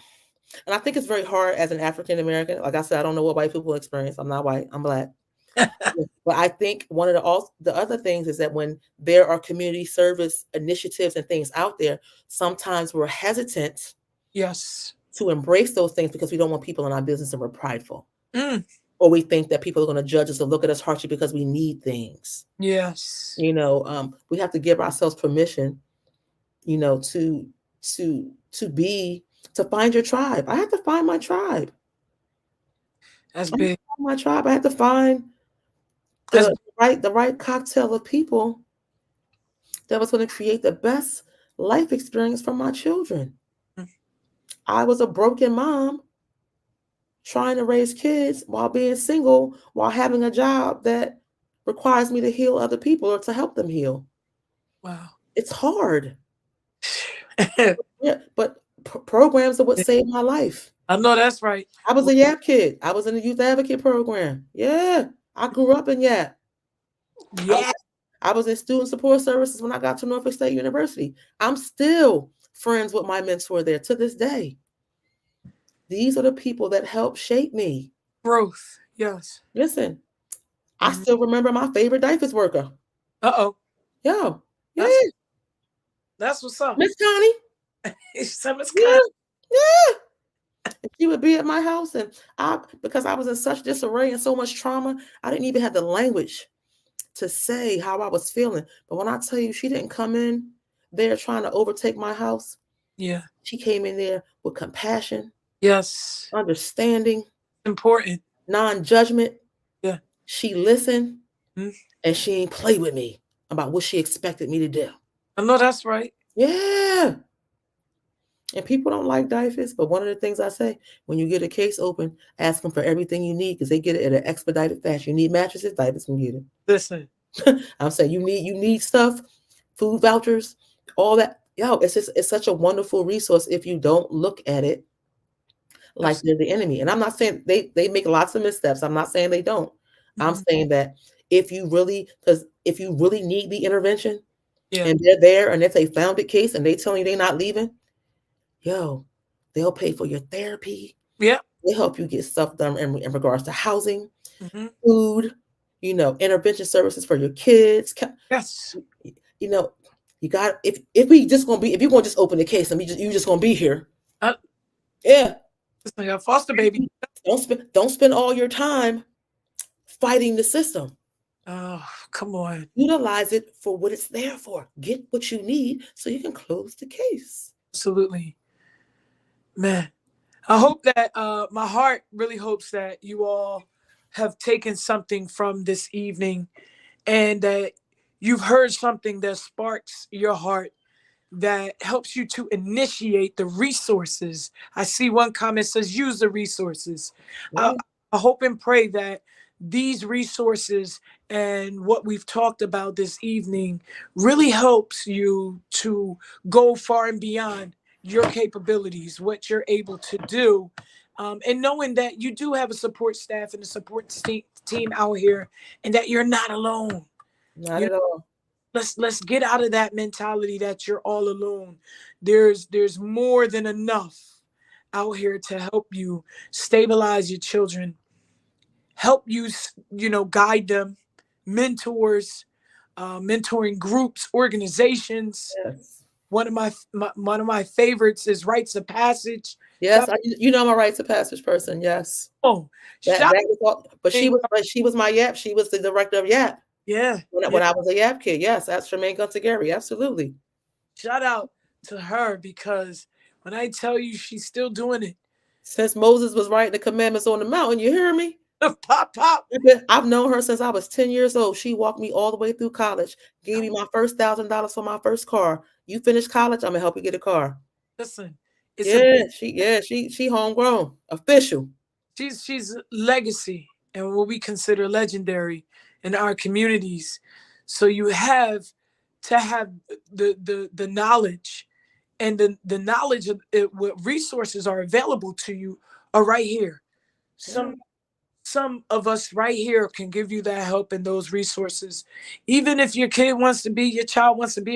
And I think it's very hard as an African American. Like I said, I don't know what white people experience. I'm not white. I'm black. But I think one of the other things is that when there are community service initiatives and things out there, sometimes we're hesitant Yes. to embrace those things because we don't want people in our business and we're prideful. Mm. Or we think that people are going to judge us or look at us harshly because we need things. Yes. We have to give ourselves permission, to to be to find your tribe. I had to find my tribe. That's I had to big. find my tribe. I had to find That's the right cocktail of people that was going to create the best life experience for my children. mm, I was a broken mom trying to raise kids while being single, while having a job that requires me to heal other people or to help them heal. wow. It's hard. Yeah, but programs are what saved my life. I know that's right. I was a YAP kid. I was in the youth advocate program. Yeah, I grew up in YAP. I was, Yeah, I was in student support services when I got to Norfolk State University. I'm still friends with my mentor there to this day. These are the people that helped shape me. growth. Yes. Listen, I Mhm. still remember my favorite diapers worker. Uh-oh. Yo, yeah, That's that's what's up. Miss Connie. It's Yeah, kind yeah. And she would be at my house, and because I was in such disarray and so much trauma, I didn't even have the language to say how I was feeling. But when I tell you, she didn't come in there trying to overtake my house. yeah. She came in there with compassion, Yes. understanding, Important. non-judgment. Yeah. She listened, Mm. and she ain't play with me about what she expected me to do. I know that's right. Yeah. And people don't like diapers, but one of the things I say, when you get a case open, ask them for everything you need because they get it at an expedited fashion. You need mattresses, diapers can get Listen. it. I'm saying you need stuff, food vouchers, all that. Yo, it's such a wonderful resource if you don't look at it like Yes. they're the enemy. And I'm not saying they make lots of missteps. I'm not saying they don't. I'm Mhm. saying that if you really need the intervention Yeah. and they're there, and if they found a case and they telling you they're not leaving, yo, they'll pay for your therapy. Yeah. They help you get stuff done in regards to housing, Hmm. food, intervention services for your kids. Yes. You know, you got if we just gonna be if you're gonna just open the case and you just gonna be here. Uh, Yeah. listen, a foster baby. Don't spend all your time fighting the system. Oh, come on. Utilize it for what it's there for. Get what you need so you can close the case. Absolutely. Man. I hope that my heart really hopes that you all have taken something from this evening and that you've heard something that sparks your heart, that helps you to initiate the resources. I see one comment says use the resources. I, Yeah. I hope and pray that these resources and what we've talked about this evening really helps you to go far and beyond your capabilities, what you're able to do. And knowing that you do have a support staff and a support team out here and that you're not alone. Not You at all. let's get out of that mentality that you're all alone. There's more than enough out here to help you stabilize your children, help you guide them, mentors, mentoring groups, organizations. Yes. One of my favorites is rites of passage. Yes, God, I'm a rites of passage person. Yes. oh, That shout that was all, but out, she was my YAP. She was the director of YAP yeah, yeah, when I was a YAP kid. Yes, that's Tremaine Gunter Gary. Absolutely. shout out to her because when I tell you she's still doing it, Since Moses was writing the commandments on the mountain, you hear me? pop pop. I've known her since I was 10 years old. She walked me all the way through college, gave me my first $1,000 for my first car. You finish college, I'm gonna help you get a car. Listen, it's a Yeah, she homegrown, official. she's legacy and what we consider legendary in our communities. So you have to have the knowledge and the knowledge of it, what resources are available to you are right here. Yeah, Some of us right here can give you that help and those resources. Even if your child wants to be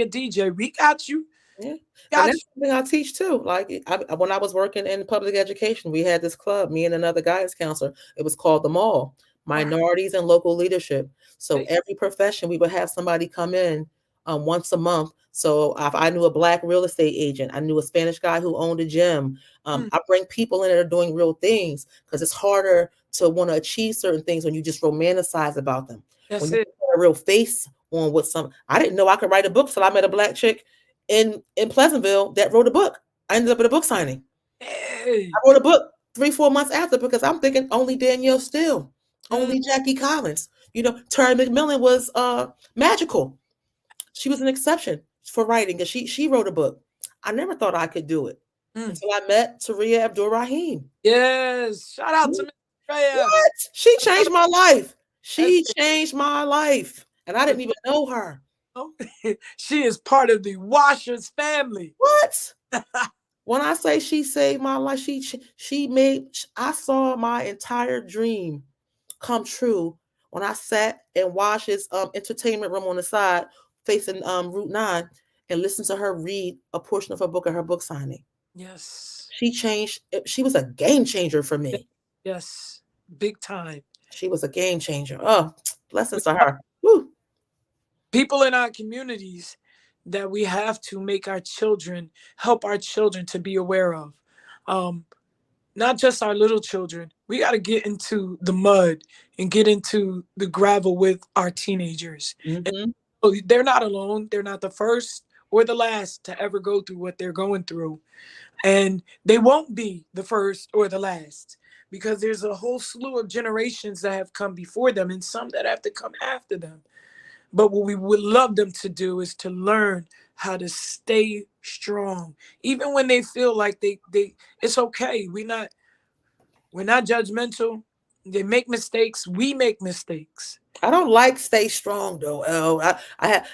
a DJ, we got you. Yeah. And Got that's something I teach too. Like when I was working in public education, we had this club, me and another guidance counselor. It was called the Mall, you. Minorities and Local Leadership. So Hey, every profession, we would have somebody come in once a month. So if I knew a Black real estate agent, I knew a Spanish guy who owned a gym. mm, I bring people in that are doing real things because it's harder to want to achieve certain things when you just romanticize about them. When that's you it. put a real face on what some, I didn't know I could write a book till I met a Black chick in Pleasantville that wrote a book. I ended up at a book signing. Hey. I wrote a book 3-4 months after because I'm thinking only Danielle Steele, Mm, only Jackie Collins. Terry McMillan was magical. She was an exception for writing because she wrote a book. I never thought I could do it mm. until I met Taria Abdul Rahim. Yes. Shout out to Mr. Reyes. What? She changed my life. That's She changed my life. And I it. didn't even know her. She is part of the Washers family. What? When I say she saved my life, she made, I saw my entire dream come true when I sat and watched his entertainment room on the side facing Route 9 and listened to her read a portion of her book at her book signing. Yes. She changed, she was a game changer for me. Yes. Big time. She was a game changer. Oh, blessings to her. Woo. People in our communities that we have to make our children, help our children to be aware of. Um, Not just our little children. We got to get into the mud and get into the gravel with our teenagers. And Mm-hmm. so they're not alone. They're not the first or the last to ever go through what they're going through. And they won't be the first or the last because there's a whole slew of generations that have come before them and some that have to come after them. But what we would love them to do is to learn how to stay strong, even when they feel like they it's okay. We're not judgmental. They make mistakes. We make mistakes. I don't like stay strong though, El. It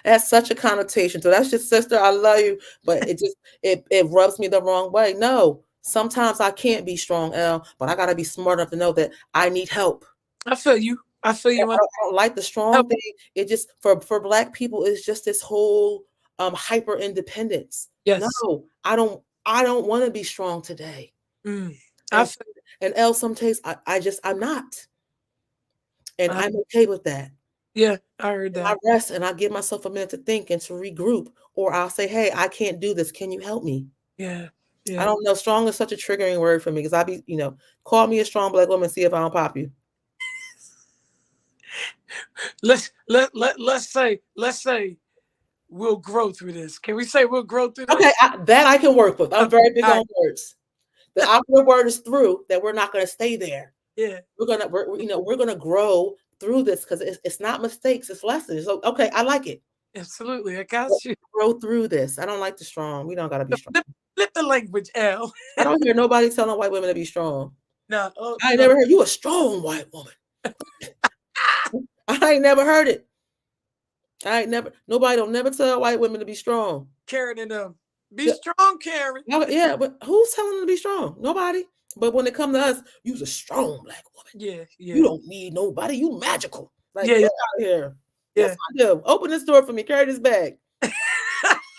has such a connotation. So that's just sister, I love you, but it just it rubs me the wrong way. No, sometimes I can't be strong, El, but I gotta be smart enough to know that I need help. I feel you. I feel I you. don't like the strong thing. It just for Black people, it's just this whole hyper independence. Yes. No, I don't want to be strong today. Mm. I And feel, and El, some days I'm not. And I, I'm okay with that. yeah, I heard I that. rest and I give myself a minute to think and to regroup, or I'll say, "Hey, I can't do this. Can you help me?" Yeah. I Yeah. don't know. Strong is such a triggering word for me because call me a strong Black woman, see if I don't pop you. Let's say we'll grow through this. Can we say we'll grow through Okay, this? that I can work with. I'm Okay. very big All on right. words. The opposite word is through. That we're not going to stay there. Yeah. We're gonna grow through this because it's not mistakes, it's lessons. So okay, I like it. Absolutely. I got Let's you. grow through this. I don't like the strong. We don't gotta be strong. Flip the language, L. I don't hear nobody telling white women to be strong. No. Oh I ain't no. never heard you a strong white woman. I ain't never heard it. Nobody don't never tell white women to be strong. Karen and them. Be Yeah, strong, Karen. yeah, but who's telling them to be strong? Nobody. But when it comes to us, you's a strong Black woman. Yeah. You Yeah. don't need nobody. You magical. Like, Yeah. get Yeah. out of here. Yes, Yeah. I do. Open this door for me. Carry this bag.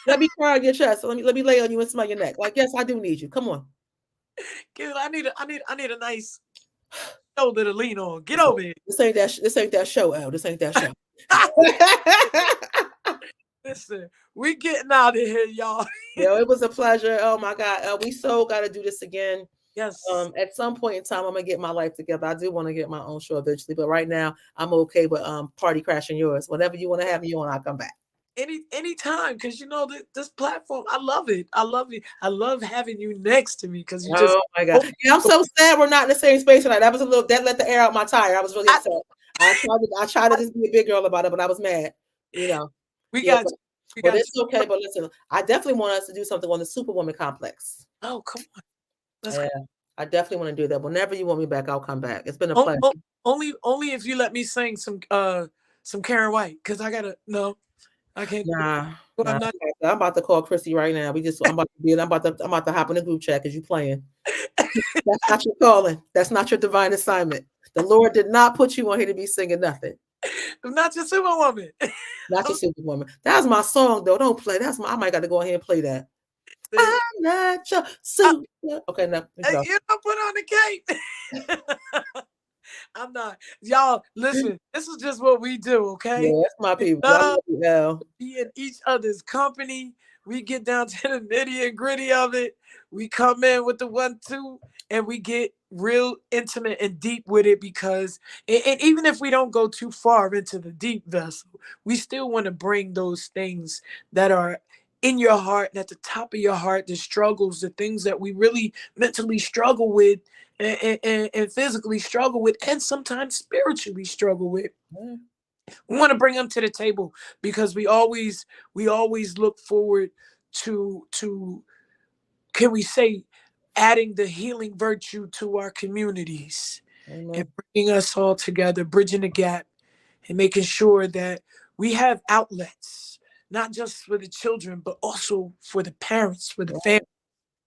Let me cry on your chest. Let me lay on you and smell your neck. Like, yes, I do need you. Come on. Kid, I need a nice shoulder to lean on. Get over here. This ain't that show, Al. This ain't that show. Listen, we getting out of here, y'all. It was a pleasure. Oh my God. We so gotta do this again. Yes. At some point in time, I'm gonna get my life together. I do want to get my own show eventually, but right now I'm okay with party crashing yours. Whenever you want to have me on, I'll come back. Anytime, because this platform, I love it. I love it. I love having you next to me because you just Oh my God. open Yeah, I'm up. so sad we're not in the same space tonight. That let the air out my tire. I was really I, upset. I tried to just be a big girl about it, but I was mad. You know. we Yeah, got but, you. We but got it's you. okay. But listen, I definitely want us to do something on the Superwoman complex. Oh, come on. Let's Yeah, go. I definitely want to do that. Whenever you want me back, I'll come back. It's been a pleasure. Only if you let me sing some Karen White, because I gotta no, I can't. Nah, Well, nah. I'm not. I'm about to call Chrissy right now. I'm about to hop in the group chat because you playing. That's not your calling. That's not your divine assignment. The Lord did not put you on here to be singing nothing. I'm not your superwoman. Not your Superwoman. That's my song though. Don't play. I might got to go ahead and play that. See, I'm not your I, super. Okay, now we go. you don't put on the cape. I'm not. Y'all, listen, this is just what we do, okay? Yeah, that's my We people. I love love you, L. be in each other's company. We get down to the nitty and gritty of it. We come in with the 1, 2, and we get real intimate and deep with it because, and even if we don't go too far into the deep vessel, we still want to bring those things that are in your heart and at the top of your heart, the struggles, the things that we really mentally struggle with and physically struggle with, and sometimes spiritually struggle with. Yeah, We want to bring them to the table because we always look forward to can we say adding the healing virtue to our communities and amen. bringing us all together, bridging the gap, and making sure that we have outlets not just for the children but also for the parents, for the family.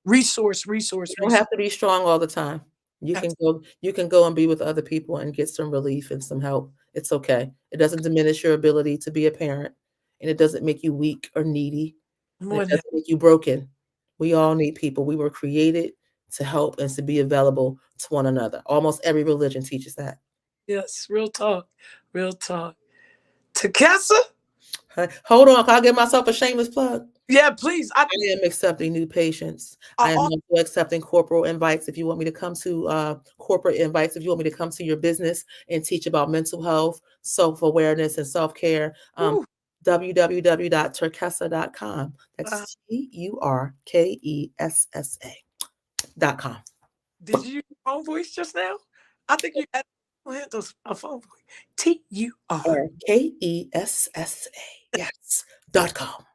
Resource, You resource, don't resource. have to be strong all the time. You can go and be with other people and get some relief and some help. It's okay. It doesn't diminish your ability to be a parent, and it doesn't make you weak or needy, Come and it on now. doesn't make you broken. We all need people. We were created to help and to be available to one another. Almost every religion teaches that. Yes, real talk, real talk. Takessa? Huh? Hold on, can I give myself a shameless plug? Yeah, please. I am accepting new patients. I I am also accepting corporal invites. If you want me to come to corporate invites, if you want me to come to your business and teach about mental health, self awareness, and self care, Ooh, www.turkessa.com. uh, That's TURKESSA.com. did you use your phone voice just now? I think you had a phone voice. TUR. RKESSA. Yes. .com.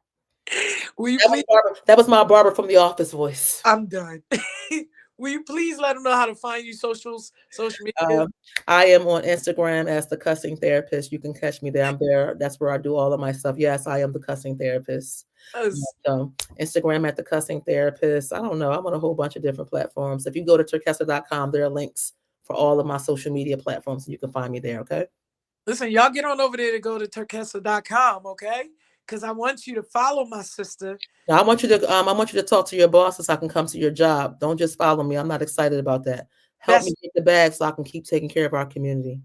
Will you That was please? Barbara. That was my Barbara from the office voice. I'm done. Will you please let them know how to find you socials, social media? Uh, I am on Instagram as the cussing therapist. You can catch me there. I'm there. That's where I do all of my stuff. Yes, I am the cussing therapist. Yes. So Instagram at the cussing therapist. I don't know. I'm on a whole bunch of different platforms. If you go to turkessa.com, there are links for all of my social media platforms, and you can find me there. Okay. Listen, y'all get on over there to go to turkessa.com, okay? Because I want you to follow my sister. Now I want you to talk to your boss so I can come to your job. Don't just follow me. I'm not excited about that. Help That's me get the bag so I can keep taking care of our community.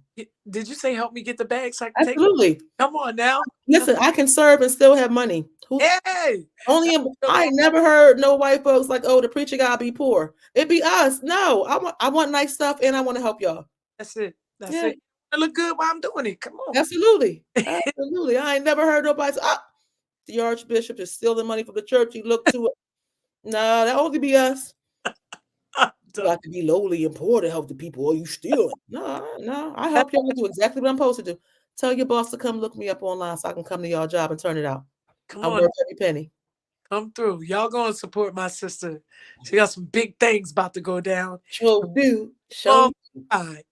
did you say help me get the bag so I can take? Absolutely. Come on now. Listen, I can serve and still have money. Who's Hey, only that's in, real I talk. ain't never heard no white folks like, oh, the preacher gotta be poor. It be us. No, I want nice stuff and I want to help y'all. That's it. That's Yeah, it. I look good while I'm doing it. Come on. absolutely. Absolutely. I ain't never heard nobody say, the archbishop is stealing money from the church. You look to it. No, that only be us. I'm You done. got to be lowly and poor to help the people, or you stealing. No, no. I help y'all do exactly what I'm supposed to do. Tell your boss to come look me up online so I can come to y'all job and turn it out. Come I'm on. worth every penny. Come through. Y'all gonna support my sister. She got some big things about to go down. Show do. Show. Long time.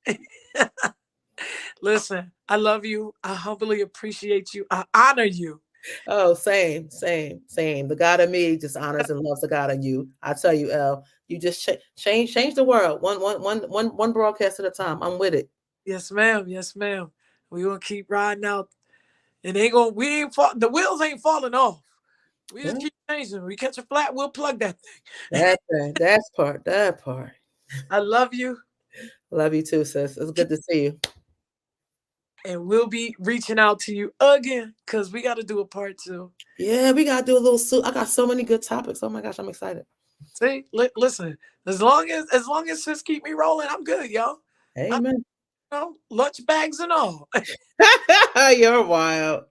Listen, I love you. I humbly appreciate you. I honor you. Oh, same, same, same. The God of me just honors and loves the God of you. I tell you, El, you just change the world one broadcast at a time. I'm with it. Yes, ma'am. Yes, ma'am. We gonna keep riding out. And ain't gonna we ain't fall the wheels ain't falling off. We just Yeah, keep changing. We catch a flat, we'll plug that thing. that part. I love you. Love you too, sis. It's good to see you. And we'll be reaching out to you again because we got to do a part 2. Yeah, we gotta do a little suit. I got so many good topics. Oh my gosh, I'm excited. See, listen, as long as sis keep me rolling, I'm good, y'all. I Amen. know lunch bags and all. You're wild.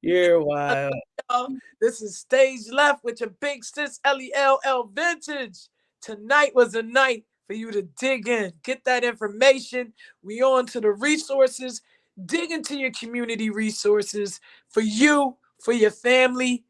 You're wild. Y'all. This is Stage Left with your big sis LELL Vintage. Tonight was a night for you to dig in, get that information. We on to the resources. Dig into your community resources for you, for your family,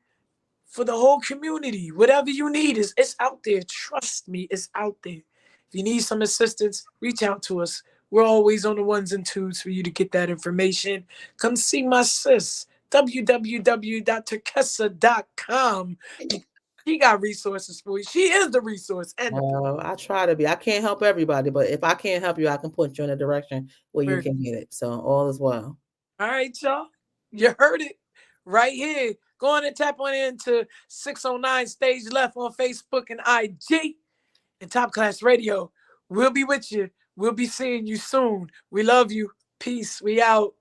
for the whole community. Whatever you need is it's out there. Trust me, it's out there. If you need some assistance, reach out to us. We're always on the ones and twos for you to get that information. Come see my sis, www.turkessa.com. Because she got resources for you. She is the resource and the I try to be. I can't help everybody, but if I can't help you, I can point you in a direction where you word. can get it. So all is well. All right, y'all. You heard it. right here. Go on and tap on into 609 Stage Left on Facebook and IG and Top Class Radio. We'll be with you. We'll be seeing you soon. We love you. Peace. We out.